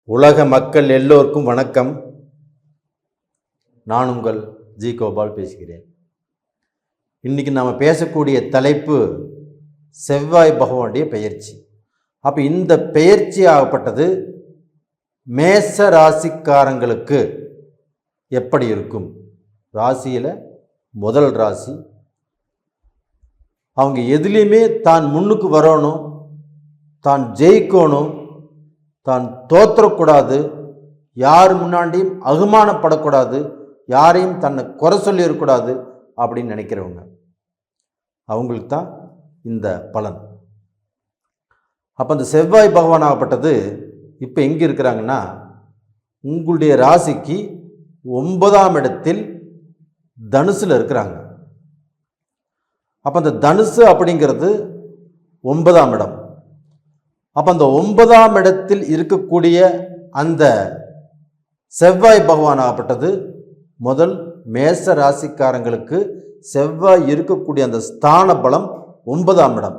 உலக மக்கள் எல்லோருக்கும் வணக்கம். நான் உங்கள் ஜி கோபால் பேசுகிறேன். இன்னைக்கு நாம் பேசக்கூடிய தலைப்பு செவ்வாய் பகவானுடைய பெயர்ச்சி. அப்போ இந்த பெயர்ச்சி ஆகப்பட்டது மேச ராசிக்காரங்களுக்கு எப்படி இருக்கும்? ராசியில் முதல் ராசி, அவங்க எதுலேயுமே தான் முன்னுக்கு வரணும், தான் ஜெயிக்கணும், தான் தோற்றக்கூடாது, யார் முன்னாடியும் அவமானப்படக்கூடாது, யாரையும் தன்னை குறை சொல்லிடக்கூடாது அப்படின்னு நினைக்கிறவங்க, அவங்களுக்கு தான் இந்த பலன். அப்போ அந்த செவ்வாய் பகவான் ஆகப்பட்டது இப்போ எங்கே இருக்கிறாங்கன்னா, உங்களுடைய ராசிக்கு 9ஆம் இடத்தில் தனுசில் இருக்கிறாங்க. அப்போ அந்த தனுசு அப்படிங்கிறது 9ஆம் இடம். அப்போ அந்த 9ஆம் இடத்தில் இருக்கக்கூடிய அந்த செவ்வாய் பகவான் ஆகப்பட்டது முதல் மேச ராசிக்காரங்களுக்கு செவ்வாய் இருக்கக்கூடிய அந்த ஸ்தான பலம் 9ஆம் இடம்.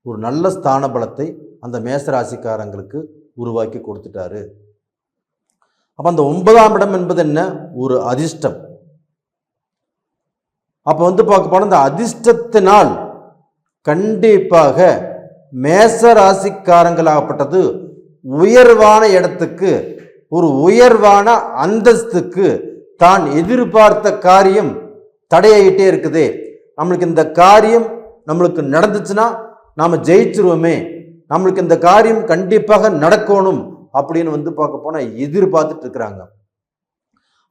ஒரு நல்ல ஸ்தான பலத்தை அந்த மேச ராசிக்காரங்களுக்கு உருவாக்கி கொடுத்துட்டாரு. அப்போ அந்த 9ஆம் இடம் என்பது என்ன? ஒரு அதிர்ஷ்டம். அப்போ பார்க்க போனால் அந்த அதிர்ஷ்டத்தினால் கண்டிப்பாக மேச ராசிக்காரங்களாகப்பட்டது உயர்வான இடத்துக்கு, ஒரு உயர்வான அந்தஸ்துக்கு, தான் எதிர்பார்த்த காரியம் தடையாயிட்டே இருக்குது. நம்மளுக்கு இந்த காரியம் நம்மளுக்கு நடந்துச்சுன்னா நாம் ஜெயிச்சிருவோமே, நம்மளுக்கு இந்த காரியம் கண்டிப்பாக நடக்கணும் அப்படின்னு பார்க்க போனால் எதிர்பார்த்துட்டு இருக்கிறாங்க.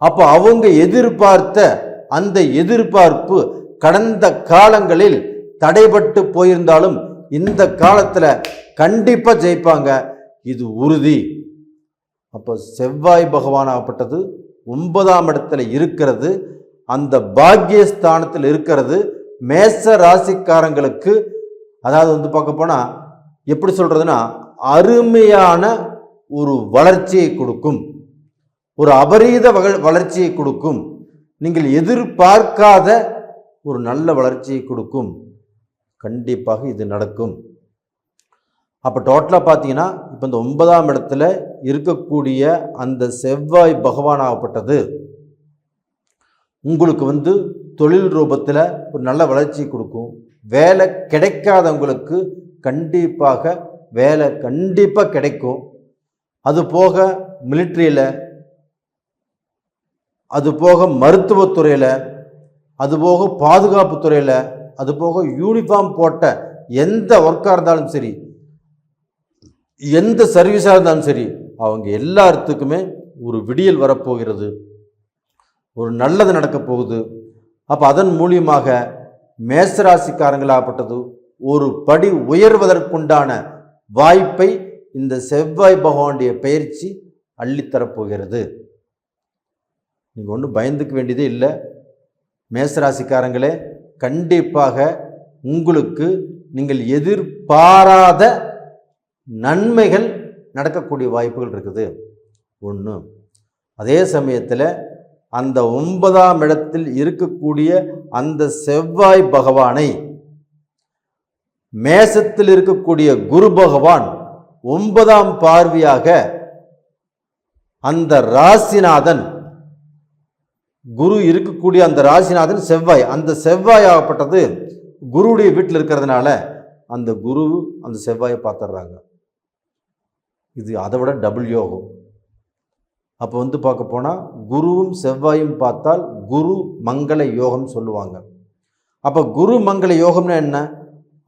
அப்போ அவங்க எதிர்பார்த்த அந்த எதிர்பார்ப்பு கடந்த காலங்களில் தடைபட்டு போயிருந்தாலும் இந்த காலத்தில் கண்டிப்பாக ஜெயிப்பாங்க, இது உறுதி. அப்போ செவ்வாய் பகவான் ஆகப்பட்டது 9ஆம் இடத்துல இருக்கிறது, அந்த பாக்கியஸ்தானத்தில் இருக்கிறது மேச ராசிக்காரங்களுக்கு. அதாவது பார்க்க போனால் எப்படி சொல்றதுன்னா, அருமையான ஒரு வளர்ச்சியை கொடுக்கும், ஒரு அபரீத வளர்ச்சியை கொடுக்கும், நீங்கள் எதிர்பார்க்காத ஒரு நல்ல வளர்ச்சியை கொடுக்கும். கண்டிப்பாக இது நடக்கும். அப்போ டோட்டலாக பார்த்தீங்கன்னா இப்போ இந்த 9ஆம் இடத்துல இருக்கக்கூடிய அந்த செவ்வாய் பகவான் ஆகப்பட்டது உங்களுக்கு தொழில் ரூபத்தில் ஒரு நல்ல வளர்ச்சி கொடுக்கும். வேலை கிடைக்காதவங்களுக்கு கண்டிப்பாக வேலை கண்டிப்பாக கிடைக்கும். அது போக மிலிட்ரியில், அது போக மருத்துவத்துறையில், அது போக பாதுகாப்பு துறையில், அது போக யூனிஃபார்ம் போட்ட எந்த ஒர்க்காக இருந்தாலும் சரி, எந்த சர்வீஸாக இருந்தாலும் சரி, அவங்க எல்லாத்துக்குமே ஒரு விடியல் வரப்போகிறது, ஒரு நல்லது நடக்க போகுது. அப்போ அதன் மூலியமாக மேசராசிக்காரங்களாகப்பட்டது ஒரு படி உயர்வதற்குண்டான வாய்ப்பை இந்த செவ்வாய் பகவானுடைய பயிற்சி அள்ளித்தரப்போகிறது. நீங்கள் ஒன்றும் பயந்துக்க வேண்டியதே இல்லை. மேசராசிக்காரங்களே, கண்டிப்பாக உங்களுக்கு நீங்கள் எதிர்பாராத நன்மைகள் நடக்கக்கூடிய வாய்ப்புகள் இருக்குது. ஒன்று. அதே சமயத்தில் அந்த 9ஆம் இடத்தில் இருக்கக்கூடிய அந்த செவ்வாய் பகவானை மேசத்தில் இருக்கக்கூடிய குரு பகவான் 9ஆம் பார்வையாக அந்த ராசிநாதன், குரு இருக்கக்கூடிய அந்த ராசிநாதன் செவ்வாய், அந்த செவ்வாய் ஆகப்பட்டது குருவுடைய வீட்டில் இருக்கிறதுனால அந்த குரு அந்த செவ்வாயை பார்த்துடுறாங்க. இது அதை விட டபுள் யோகம். அப்போ பார்க்க போனால் குருவும் செவ்வாயும் பார்த்தால் குரு மங்கள யோகம் சொல்லுவாங்க. அப்போ குரு மங்கள யோகம்னா என்ன?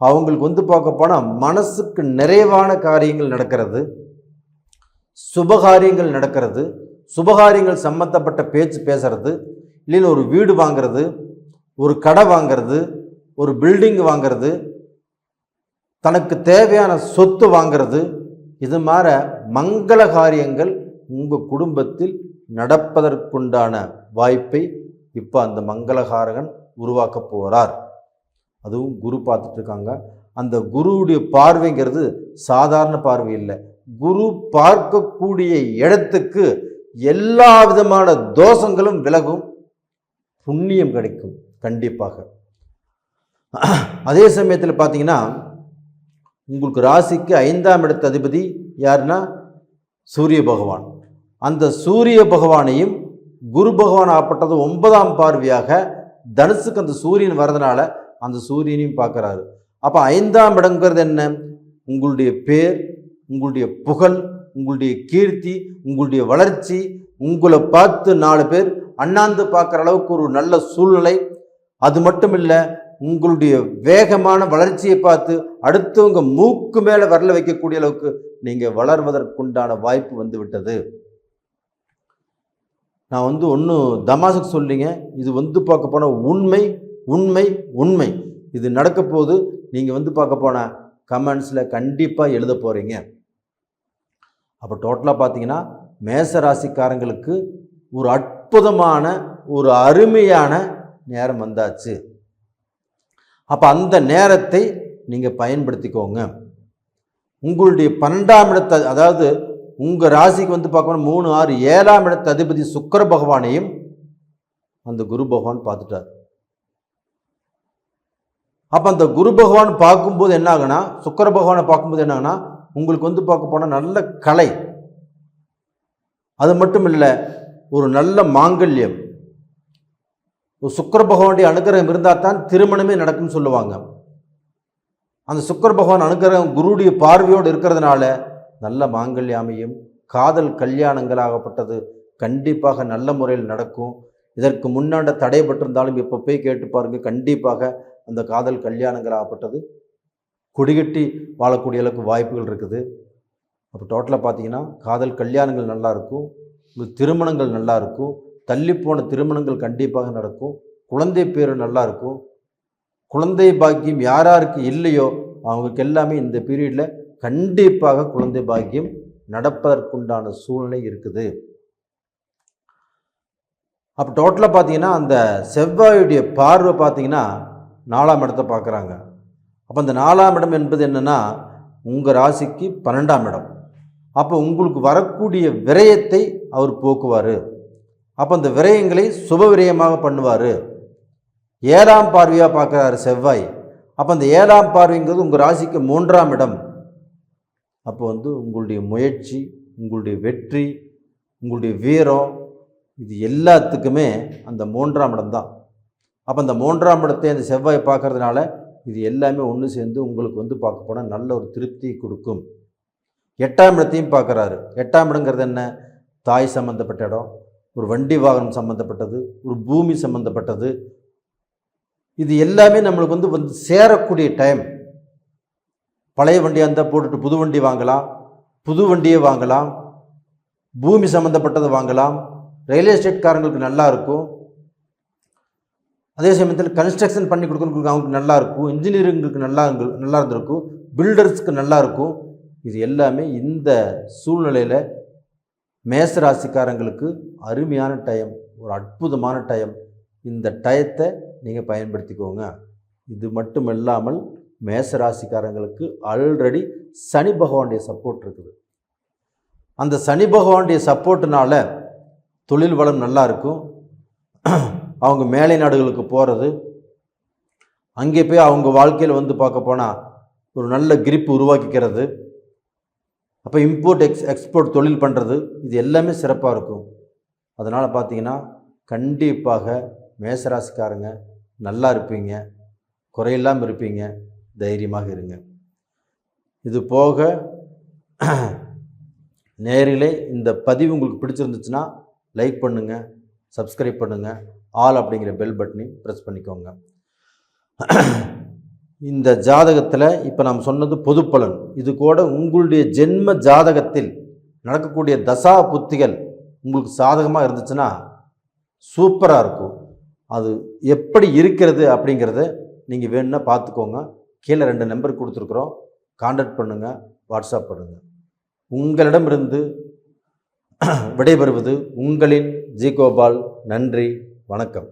அவங்களுக்கு பார்க்க போனால் மனசுக்கு நிறைவான காரியங்கள் நடக்கிறது, சுபகாரியங்கள் நடக்கிறது, சுபகாரியங்கள் சம்பந்தப்பட்ட பேச்சு பேசுறது, இல்லைன்னு ஒரு வீடு வாங்கிறது, ஒரு கடை வாங்கிறது, ஒரு பில்டிங் வாங்கிறது, தனக்கு தேவையான சொத்து வாங்கிறது, இது மாதிரி மங்கள காரியங்கள் உங்கள் குடும்பத்தில் நடப்பதற்குண்டான வாய்ப்பை இப்போ அந்த மங்களகாரகன் உருவாக்க போகிறார். அதுவும் குரு பார்த்துட்டு இருக்காங்க. அந்த குருவுடைய பார்வைங்கிறது சாதாரண பார்வை இல்லை. குரு பார்க்கக்கூடிய இடத்துக்கு எல்லா விதமான தோஷங்களும் விலகும், புண்ணியம் கிடைக்கும் கண்டிப்பாக. அதே சமயத்தில் பார்த்தீங்கன்னா உங்களுக்கு ராசிக்கு 5ஆம் இடத்து அதிபதி யாருன்னா சூரிய பகவான். அந்த சூரிய பகவானையும் குரு பகவான் ஆப்பட்டது 9ஆம் பார்வையாக தனுசுக்கு அந்த சூரியன் வர்றதுனால அந்த சூரியனையும் பார்க்குறாரு. அப்போ 5ஆம் இடங்கிறது என்ன? உங்களுடைய பேர், உங்களுடைய புகழ், உங்களுடைய கீர்த்தி, உங்களுடைய வளர்ச்சி, உங்களை பார்த்து 4 பேர் அண்ணாந்து பார்க்குற அளவுக்கு ஒரு நல்ல சூழ்நிலை. அது மட்டும் இல்லை, உங்களுடைய வேகமான வளர்ச்சியை பார்த்து அடுத்தவங்க மூக்கு மேலே வரல வைக்கக்கூடிய அளவுக்கு நீங்கள் வளர்வதற்குண்டான வாய்ப்பு வந்து விட்டது. நான் ஒன்றும் தமாசுக்கு சொல்லிங்க, இது பார்க்க போனால் உண்மை உண்மை உண்மை. இது நடக்க போது நீங்கள் பார்க்க போன கமெண்ட்ஸில் கண்டிப்பாக எழுத போகிறீங்க. அப்போ டோட்டலாக பார்த்தீங்கன்னா மேச ராசிக்காரங்களுக்கு ஒரு அற்புதமான ஒரு அருமையான நேரம் வந்தாச்சு. அப்போ அந்த நேரத்தை நீங்கள் பயன்படுத்திக்கோங்க. உங்களுடைய 12ஆம் இடத்தை, அதாவது உங்கள் ராசிக்கு பார்க்கணும் 3, 6, 7ஆம் இடத்து அதிபதி சுக்கிர பகவானையும் அந்த குரு பகவான் பார்த்துட்டார். அப்போ அந்த குரு பகவான் பார்க்கும்போது என்ன ஆகுனா, சுக்கிர பகவானை பார்க்கும்போது என்ன ஆகுனா, உங்களுக்கு பார்க்க போனால் நல்ல கலை, அது மட்டும் இல்லை ஒரு நல்ல மாங்கல்யம். சுக்கிர பகவானுடைய அனுகிரகம் இருந்தால் தான் திருமணமே நடக்கும்னு சொல்லுவாங்க. அந்த சுக்கிர பகவான் அனுகிரகம் குருடைய பார்வையோடு இருக்கிறதுனால நல்ல மாங்கல்யாமையும் காதல் கல்யாணங்களாகப்பட்டது கண்டிப்பாக நல்ல முறையில் நடக்கும். இதற்கு முன்னாண்ட தடைப்பட்டிருந்தாலும் இப்போ போய் கேட்டு பாருங்க, கண்டிப்பாக அந்த காதல் கல்யாணங்களாகப்பட்டது கொடிகட்டி வாழக்கூடிய அளவுக்கு வாய்ப்புகள் இருக்குது. அப்போ டோட்டலாக பார்த்தீங்கன்னா காதல் கல்யாணங்கள் நல்லா இருக்கும், திருமணங்கள் நல்லா இருக்கும், தள்ளிப்போன திருமணங்கள் கண்டிப்பாக நடக்கும், குழந்தை பேர் நல்லா இருக்கும். குழந்தை பாக்கியம் யாராருக்கு இல்லையோ அவங்களுக்கு எல்லாமே இந்த பீரியடில் கண்டிப்பாக குழந்தை பாக்கியம் நடப்பதற்குண்டான சூழ்நிலை இருக்குது. அப்போ டோட்டலாக பார்த்தீங்கன்னா அந்த செவ்வாயுடைய பார்வை பார்த்தீங்கன்னா 4ஆம் இடத்தை பார்க்குறாங்க. அப்போ அந்த 4ஆம் இடம் என்பது என்னென்னா உங்கள் ராசிக்கு 12ஆம் இடம். அப்போ உங்களுக்கு வரக்கூடிய விரயத்தை அவர் போக்குவார். அப்போ அந்த விரயங்களை சுப விரயமாக பண்ணுவார். 7ஆம் பார்வையாக பார்க்குறாரு செவ்வாய். அப்போ அந்த 7ஆம் பார்வைங்கிறது உங்கள் ராசிக்கு 3ஆம் இடம். அப்போ உங்களுடைய முயற்சி, உங்களுடைய வெற்றி, உங்களுடைய வீரம், இது எல்லாத்துக்குமே அந்த 3ஆம் இடம் தான். அப்போ அந்த 3ஆம் இடத்தை அந்த செவ்வாய் பார்க்கறதுனால இது எல்லாமே ஒன்று சேர்ந்து உங்களுக்கு பார்க்க போனால் நல்ல ஒரு திருப்தியை கொடுக்கும். 8ஆம் இடத்தையும் பார்க்குறாரு. 8ஆம் இடங்கிறது என்ன? தாய் சம்மந்தப்பட்ட இடம், ஒரு வண்டி வாகனம் சம்மந்தப்பட்டது, ஒரு பூமி சம்மந்தப்பட்டது. இது எல்லாமே நம்மளுக்கு வந்து சேரக்கூடிய டைம். பழைய வண்டியாக இருந்தால் போட்டுட்டு புது வண்டி வாங்கலாம், புது வண்டியே வாங்கலாம், பூமி சம்மந்தப்பட்டதை வாங்கலாம், ரியல் எஸ்டேட்காரங்களுக்கு நல்லா இருக்கும். அதே சமயத்தில் கன்ஸ்ட்ரக்ஷன் பண்ணி கொடுக்கறதுக்கு அவங்களுக்கு நல்லா இருக்கும், இன்ஜினியரிங்களுக்கு நல்லா இருந்திருக்கும், பில்டர்ஸ்க்கு நல்லா இருக்கும். இது எல்லாமே இந்த சூழ்நிலையில் மேசராசிக்காரங்களுக்கு அருமையான டைம், ஒரு அற்புதமான டைம். இந்த டயத்தை நீங்கள் பயன்படுத்திக்கோங்க. இது மட்டும் இல்லாமல் மேசராசிக்காரங்களுக்கு ஆல்ரெடி சனி பகவானுடைய சப்போர்ட் இருக்குது. அந்த சனி பகவானுடைய சப்போர்ட்டுனால தொழில் வளம் நல்லா இருக்கும். அவங்க மேலை நாடுகளுக்கு போகிறது, அங்கே போய் அவங்க வாழ்க்கையில் பார்க்க போனால் ஒரு நல்ல கிரிப் உருவாக்கிக்கிறது, அப்போ இம்போர்ட் எக்ஸ்போர்ட் தொழில் பண்ணுறது, இது எல்லாமே சிறப்பாக இருக்கும். அதனால் பார்த்தீங்கன்னா கண்டிப்பாக மேசராசிக்காரங்க நல்லா இருப்பீங்க, குறையில்லாமல் இருப்பீங்க, தைரியமாக இருங்க. இது போக நேரிலே இந்த பதிவு உங்களுக்கு பிடிச்சிருந்துச்சுன்னா லைக் பண்ணுங்கள், சப்ஸ்கிரைப் பண்ணுங்கள், ஆல் அப்படிங்கிற பெல் பட்டனையும் ப்ரெஸ் பண்ணிக்கோங்க. இந்த ஜாதகத்தில் இப்போ நாம் சொன்னது பொது பலன். இது கூட உங்களுடைய ஜென்ம ஜாதகத்தில் நடக்கக்கூடிய தசா புத்திகள் உங்களுக்கு சாதகமாக இருந்துச்சுன்னா சூப்பராக இருக்கும். அது எப்படி இருக்கிறது அப்படிங்கிறத நீங்கள் வேணும்னா பார்த்துக்கோங்க. கீழே 2 நம்பர் கொடுத்துருக்குறோம், கான்டாக்ட் பண்ணுங்கள், வாட்ஸ்அப் பண்ணுங்கள். உங்களிடமிருந்து விடைபெறுவது உங்களின் ஜி கோபால். நன்றி, வணக்கம்.